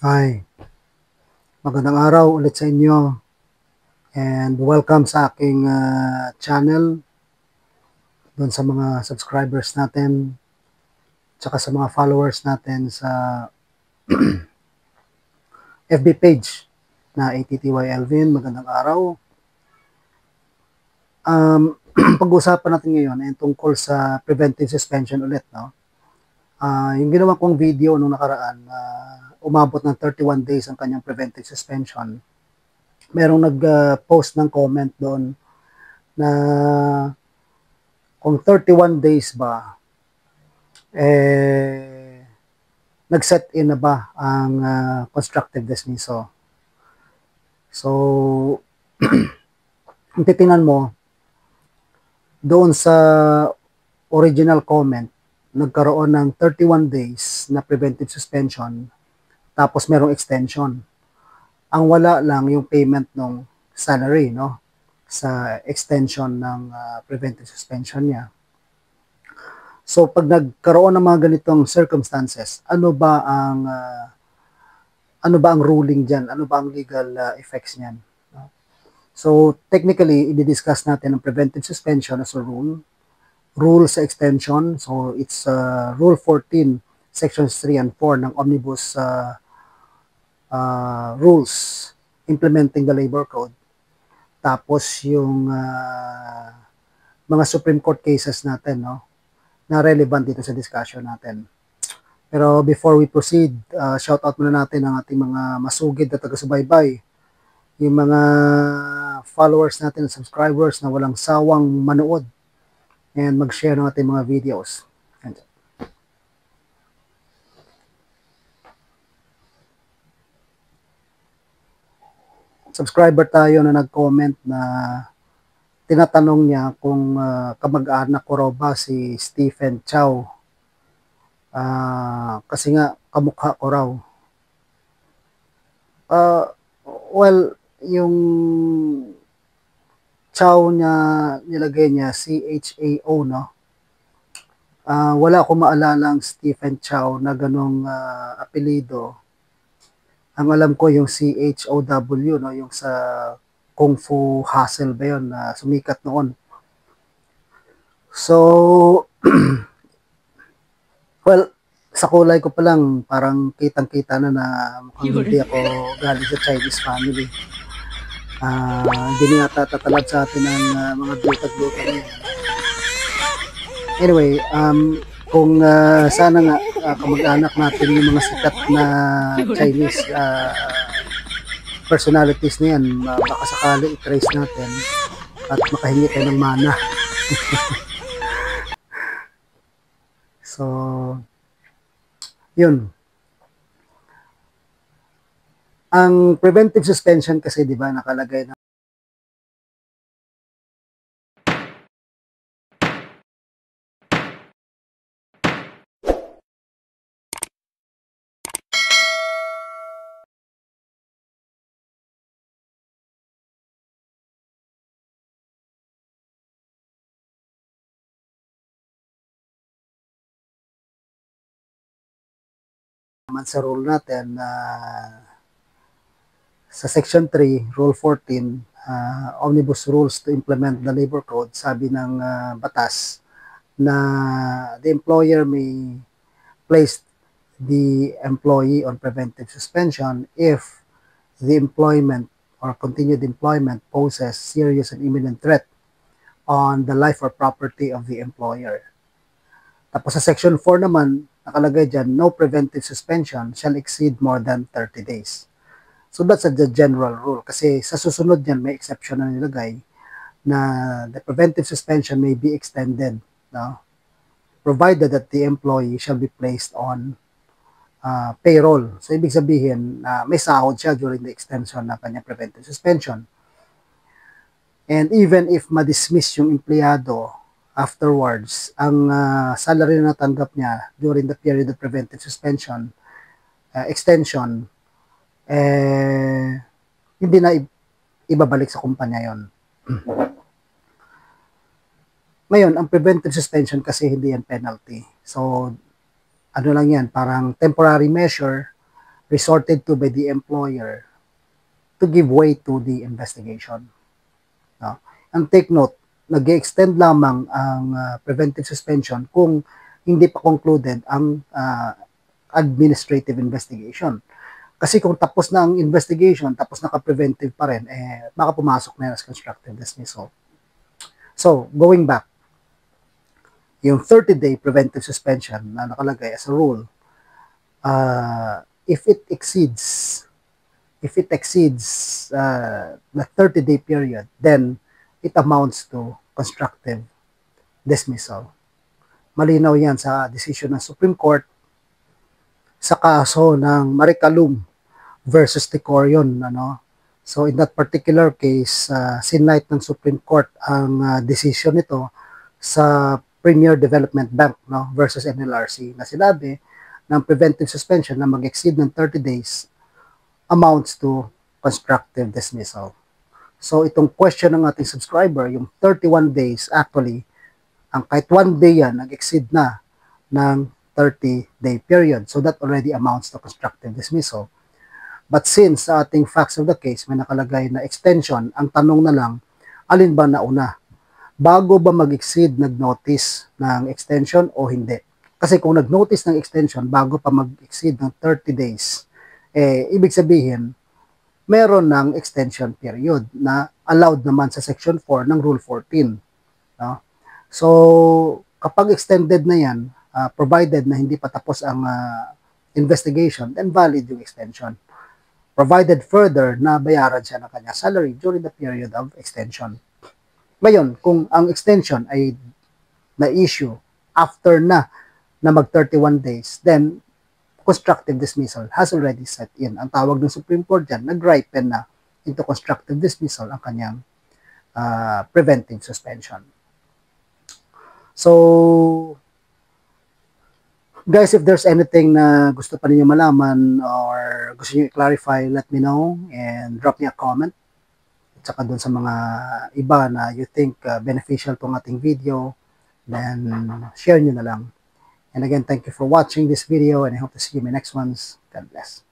Hi, magandang araw ulit sa inyo and welcome sa aking channel, doon sa mga subscribers natin, tsaka sa mga followers natin sa FB page na ATTY Elvin. Magandang araw. Pag-usapan natin ngayon ay tungkol sa preventive suspension ulit, no? Yung ginawa kong video nung nakaraan, umabot ng 31 days ang kanyang preventive suspension. Merong nag-post ng comment doon na kung 31 days ba, nag-set in na ba ang constructive dismissal. So, kung titingnan mo, doon sa original comment, nagkaroon ng 31 days na preventive suspension, tapos merong extension. Ang wala lang yung payment ng salary, no? Sa extension ng preventive suspension niya. So, pag nagkaroon ng mga ganitong circumstances, ano ba ang ruling dyan? Ano ba ang legal effects niyan? So, technically, i-discuss natin ang preventive suspension as a rule sa extension. So, it's Rule 14, Sections 3 and 4 ng Omnibus Rules implementing the Labor Code. Tapos, yung mga Supreme Court cases natin, no, na relevant dito sa discussion natin. Pero before we proceed, shout out muna natin ang ating mga masugid na taga-subaybay, yung mga followers natin, subscribers na walang sawang manood and mag-share ng ating mga videos. Subscriber tayo na nag-comment na tinatanong niya kung kamag-anak ko raw ba si Stephen Chow. Kasi nga kamukha ko raw. Well, yung Chow niya, nilagay niya C-H-A-O, no? Wala akong maalalang Stephen Chow na ganong apelido. Ang alam ko yung C-H-O-W, no? Yung sa Kung Fu Hustle ba yun, na sumikat noon. So, well, sa kulay ko pa lang, parang kitang-kita na mukhang hindi ako galing sa Chinese family. Hindi na natatalab sa atin ang mga glutat-glutat niya. Anyway, kung sana nga kamag-anak natin yung mga sikat na Chinese personalities na yan, baka sakali i-trace natin at makahingi tayo ng mana. So, yun. Ang preventive suspension kasi, di ba, nakalagay na naman sa rule natin na sa Section 3, Rule 14, Omnibus Rules to Implement the Labor Code, sabi ng batas na the employer may place the employee on preventive suspension if the employment or continued employment poses serious and imminent threat on the life or property of the employer. Tapos sa Section 4 naman, nakalagay dyan, no preventive suspension shall exceed more than 30 days. So that's the general rule. Kasi sa susunod yan, may exception na nilagay na the preventive suspension may be extended, no? Provided that the employee shall be placed on payroll. So ibig sabihin, may sahod siya during the extension ng kanyang preventive suspension. And even if ma-dismiss yung empleyado afterwards, ang salary na natanggap niya during the period of preventive suspension, extension, hindi na ibabalik sa kumpanya yon. Ngayon, ang preventive suspension kasi hindi yan penalty. So, ano lang yan, parang temporary measure resorted to by the employer to give way to the investigation. No? And take note, nag-extend lamang ang preventive suspension kung hindi pa concluded ang administrative investigation. Kasi kung tapos na ang investigation, tapos naka-preventive pa rin, baka pumasok na yan as constructive dismissal. So, going back, yung 30-day preventive suspension na nakalagay as a rule, if it exceeds the 30-day period, then it amounts to constructive dismissal. Malinaw yan sa decision ng Supreme Court sa kaso ng Maricalum versus Ticorion. So in that particular case, sinlight ng Supreme Court ang decision nito sa Premier Development Bank versus NLRC na sinabi ng preventive suspension na mag-exceed ng 30 days amounts to constructive dismissal. So itong question ng ating subscriber, yung 31 days, actually, ang kahit 1 day yan, nag-exceed na ng 30-day period. So that already amounts to constructive dismissal. But since sa ating facts of the case, may nakalagay na extension, ang tanong na lang, alin ba nauna? Bago ba mag-exceed, nag-notice ng extension o hindi? Kasi kung nag-notice ng extension, bago pa mag-exceed ng 30 days, ibig sabihin, meron ng extension period na allowed naman sa Section 4 ng Rule 14. No? So, kapag extended na yan, provided na hindi pa tapos ang investigation, then valid yung extension. Provided further na bayaran siya ng kanya salary during the period of extension. Ngayon, kung ang extension ay na-issue after na mag 31 days, then constructive dismissal has already set in. Ang tawag ng Supreme Court dyan, nag-ripen na into constructive dismissal ang kanyang preventive suspension. So, guys, if there's anything na gusto pa ninyo malaman or gusto niyo i-clarify, let me know and drop me a comment. At saka dun sa mga iba na you think beneficial tong ating video, then share nyo na lang. And again, thank you for watching this video and I hope to see you in my next ones. God bless.